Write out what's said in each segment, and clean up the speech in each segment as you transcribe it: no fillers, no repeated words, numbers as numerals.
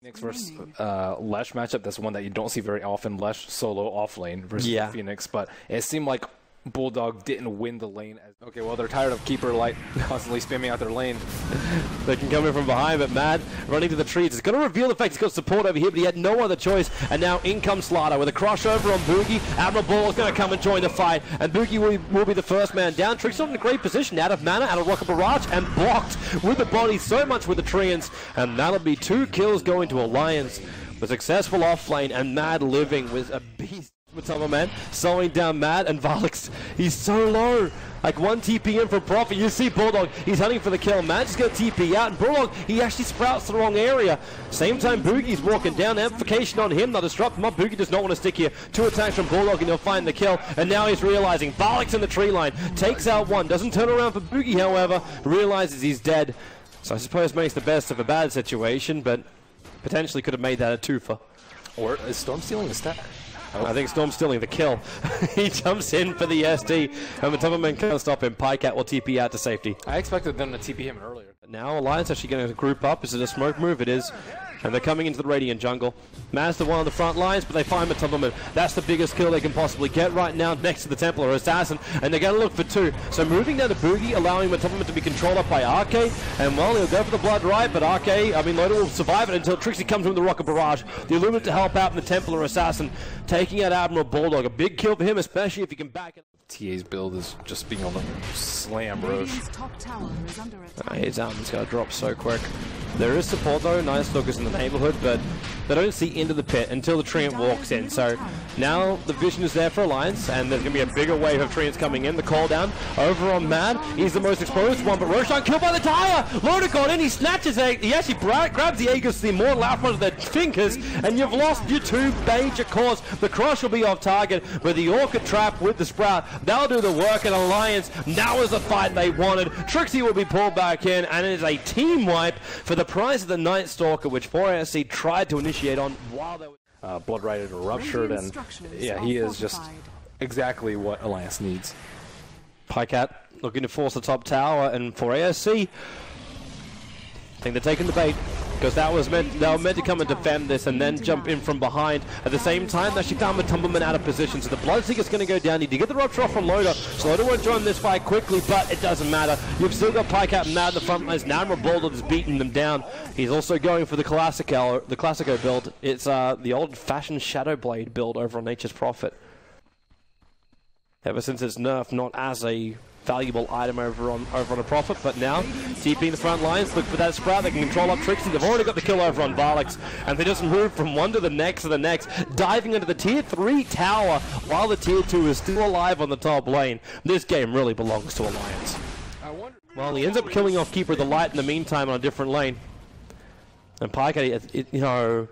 Phoenix versus Lesh matchup, that's one that you don't see very often. Lesh solo off lane versus Phoenix, but it seemed like Bulldog didn't win the lane. Okay, well, they're tired of Keeper Light constantly spamming out their lane. They can come in from behind, but Mad running to the trees. It's going to reveal the fact he's got support over here, but he had no other choice. And now in comes Slardar with a crossover on Boogie. Admiral Ball is going to come and join the fight, and Boogie will be the first man down. Trick's not in a great position, out of mana, out of Rocket Barrage, and blocked with the body so much with the Treants. And that'll be 2 kills going to Alliance. The successful off lane, and Mad living with a beast. Man, slowing down Mad, and Valix, he's so low. Like 1 TP in for Profit. You see Bulldog, he's hunting for the kill. Mad's just going to TP out, and Bulldog, he actually sprouts the wrong area. Same time Boogie's walking down, amplification on him, they'll disrupt him up. Boogie does not want to stick here. 2 attacks from Bulldog, and he'll find the kill. And now he's realizing Valix in the tree line, takes out 1, doesn't turn around for Boogie, however, realizes he's dead. So I suppose makes the best of a bad situation, but potentially could have made that a 2-for. Or is Storm stealing the stat? I think Storm's stealing the kill. He jumps in for the SD, and the Templar can't stop him. Pajkatt will TP out to safety. I expected them to TP him earlier. But now Alliance actually going to group up. Is it a smoke move? It is. And they're coming into the Radiant jungle. Mad's the one on the front lines, but they find Templar. That's the biggest kill they can possibly get right now next to the Templar Assassin, and they're going to look for 2. So moving down to Boogie, allowing Templar to be controlled up by Akke, and well, he'll go for the blood right, but Loda will survive it until Trixie comes with the Rocket Barrage. The Illuminate to help out, and the Templar Assassin taking out Admiral Bulldog. A big kill for him, especially if he can back it. TA's build is just being able to slam Roche. His arm's going to drop so quick. There is support though, nice Stalkers in the neighborhood, but they don't see into the pit until the Treant walks in. So now the vision is there for Alliance, and there's going to be a bigger wave of Treants coming in. The call down over on Mad. He's the most exposed one, but Roshan killed by the tire. Loda got in, he snatches it. He actually grabs the Aegis, the Immortal out front of their fingers, and you've lost your 2 major cores. The Crush will be off target, but the Orchid Trap with the Sprout, they'll do the work. And Alliance, now is the fight they wanted. Trixie will be pulled back in, and it is a team wipe for the prize of the Night Stalker, which 4ASC tried to initiate on while they were Blood Rider ruptured, and yeah, he is just exactly what Alliance needs. Pajkatt looking to force the top tower, and 4ASC, I think they're taking the bait, because they were meant to come and defend this and then jump in from behind. At the same time, they actually found the Tumbleman out of position, so the Bloodseeker's going to go down. Need to get the rupture off from Loda, so Loda won't join this fight quickly, but it doesn't matter. You've still got Pajkatt and Mad in the front lines. Now Admiral Bulldog is beating them down. He's also going for the Classico build. It's the old-fashioned Shadow Blade build over on Nature's Prophet. Ever since it's nerfed, not as a valuable item over on a Prophet, but now TP the front lines, look for that Sprout, they can control up Trixie. They've already got the kill over on Valix, and they just move from one to the next, diving into the tier 3 tower while the tier 2 is still alive on the top lane. This game really belongs to Alliance. Well, he ends up killing off Keeper of the Light in the meantime on a different lane. And Pajkatt,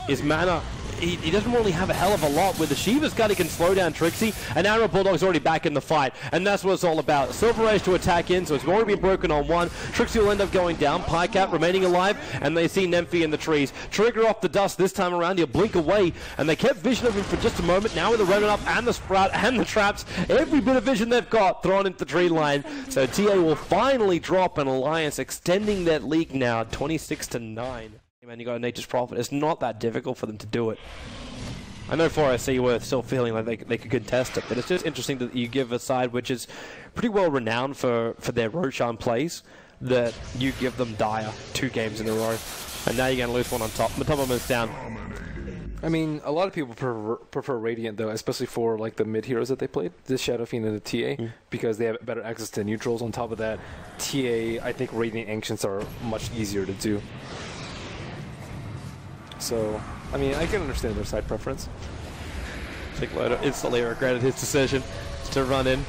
his mana, he doesn't really have a hell of a lot. With the Shiva's gun, he can slow down Trixie, and Admiral Bulldog's already back in the fight, and that's what it's all about. Silver Age to attack in, so it's already been broken on 1. Trixie will end up going down, Pajkatt remaining alive, and they see Nymphy in the trees. Trigger off the dust this time around, he'll blink away, and they kept vision of him for just a moment. Now with the Remnant up, and the Sprout, and the traps, every bit of vision they've got thrown into the tree line. So TA will finally drop, an Alliance extending that lead now, 26-9. Man, you got a Nature's Prophet. It's not that difficult for them to do it. I know 4SC were still feeling like they could contest it, but it's just interesting that you give a side which is pretty well renowned for their Roshan plays, that you give them Dire 2 games in a row, and now you're going to lose one on top. The top of them is down. I mean, a lot of people prefer Radiant, though, especially for like the mid heroes that they played, this Shadow Fiend and the TA, because they have better access to neutrals. On top of that, TA, I think Radiant Ancients are much easier to do. So, I mean, I can understand their side preference. Loda instantly regretted his decision to run in.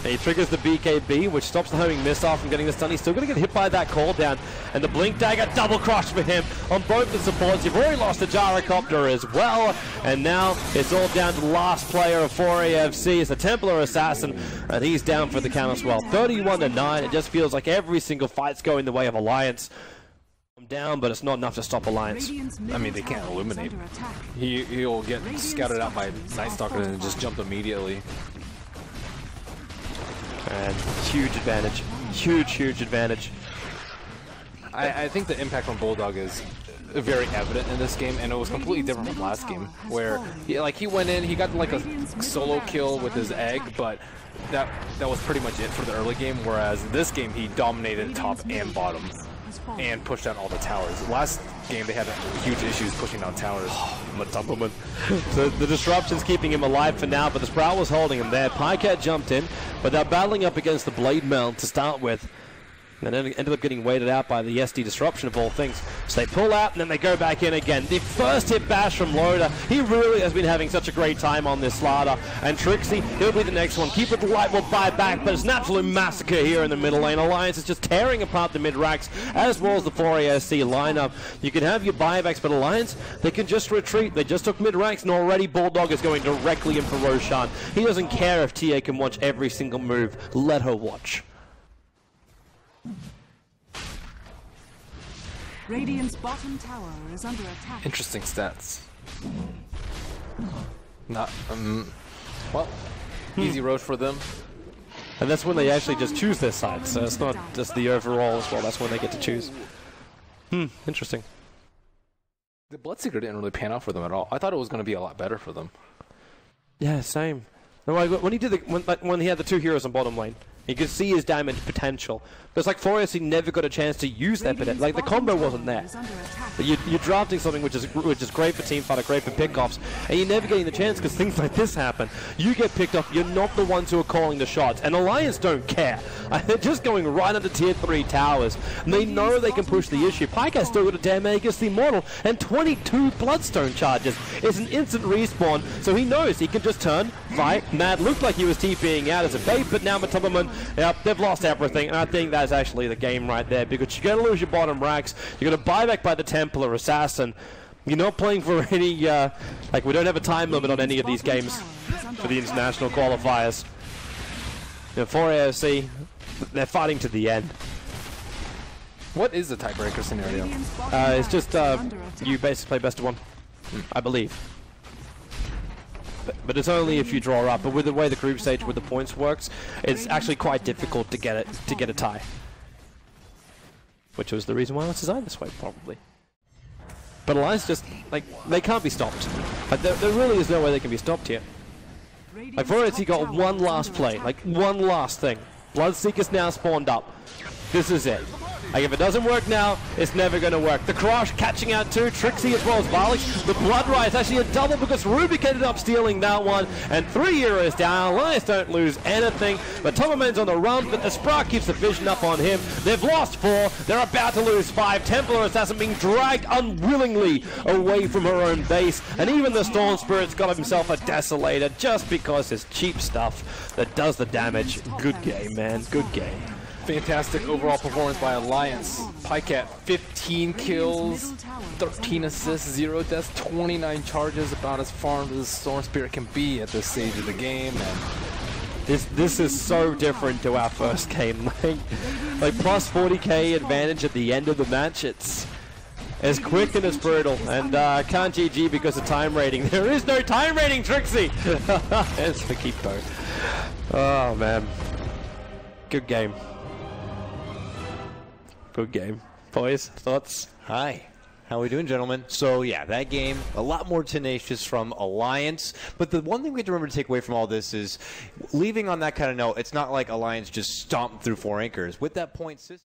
And he triggers the BKB, which stops the homing missile from getting the stun. He's still going to get hit by that call down. And the Blink Dagger double crush for him on both the supports. You've already lost the Gyrocopter as well. And now it's all down to the last player of 4AFC. It's the Templar Assassin. And he's down for the count as well. 31-9. It just feels like every single fight's going the way of Alliance. Down, but it's not enough to stop Alliance. I mean, they can't eliminate. He'll get scouted out by Night Stalker and just jump immediately. And huge advantage. Huge advantage. I think the impact from Bulldog is very evident in this game, and it was completely different from last game, where he went in, he got like a solo kill with his egg, but that was pretty much it for the early game, whereas this game he dominated top and bottom and pushed down all the towers. Last game they had huge issues pushing down towers. So the disruption's keeping him alive for now, but the Sprout was holding him there. Pajkatt jumped in, but they're battling up against the Blade Meld to start with. And then ended up getting weighted out by the SD disruption of all things. So they pull out and then they go back in again. The first hit bash from Loda. He really has been having such a great time on this Slardar. And Trixie, he'll be the next one. Keep it light, will buy back, but it's an absolute massacre here in the middle lane. Alliance is just tearing apart the mid racks as well as the 4ASC lineup. You can have your buybacks, but Alliance, they can just retreat. They just took mid racks, and already Bulldog is going directly in for Roshan. He doesn't care if TA can watch every single move. Let her watch. Radiant's bottom tower is under attack. Interesting stats. Not well, easy road for them. And that's when they actually just choose their side, so it's not just the overall as well, that's when they get to choose. Interesting. The Bloodseeker didn't really pan out for them at all. I thought it was going to be a lot better for them. Yeah, same. When he did when he had the two heroes on bottom lane, you could see his damage potential. But it's like Forest, he never got a chance to use that potential. Like the combo wasn't there. But you're drafting something which is great for teamfight, great for pickoffs, and you're never getting the chance because things like this happen. You get picked off, you're not the ones who are calling the shots, and Alliance don't care. They're just going right under tier 3 towers, and they know they can push the issue. Pajkatt's still got a damn against the Immortal, and 22 Bloodstone charges. It's an instant respawn, so he knows he can just turn, fight. Mad looked like he was TPing out as a bait, but now Matomaman, yep, they've lost everything, and I think that's actually the game right there, because you're going to lose your bottom racks, you're going to buy back by the Templar Assassin. You're not playing for any, like we don't have a time limit on any of these games for the international qualifiers. You know, for AOC, they're fighting to the end. What is the tiebreaker scenario? It's just you basically play best of one, I believe. But it's only if you draw up. But with the way the group stage with the points works, it's actually quite difficult to get a tie. Which was the reason why it was designed this way, probably. But Alliance just, like, they can't be stopped. Like, there really is no way they can be stopped here. Like, for he got one last play, like, one last thing. Bloodseeker's now spawned up. This is it. Like, if it doesn't work now, it's never going to work. The Crush catching out too, Trixie as well as Varlik. The Blood Riot, actually a double because Rubick ended up stealing that one. And 3 heroes down. Alliance don't lose anything. But Tomerman's on the run, but the Sprout keeps the vision up on him. They've lost 4. They're about to lose 5. Templar Assassin being dragged unwillingly away from her own base. And even the Storm Spirit's got himself a Desolator just because it's cheap stuff that does the damage. Good game, man. Good game. Fantastic overall performance by Alliance. Pajkatt, 15 kills, 13 assists, 0 deaths, 29 charges, about as farmed as the Storm Spirit can be at this stage of the game. And this is so different to our first game. Like plus 40k advantage at the end of the match. It's quick and it's brutal. And can't GG because of time rating. There is no time rating, Trixie! It's the keeper. Oh man. Good game. Good game. Boys, thoughts? Hi. How are we doing, gentlemen? So, yeah, that game, a lot more tenacious from Alliance. But the one thing we have to remember to take away from all this is, leaving on that kind of note, it's not like Alliance just stomped through 4 anchors. With that point system...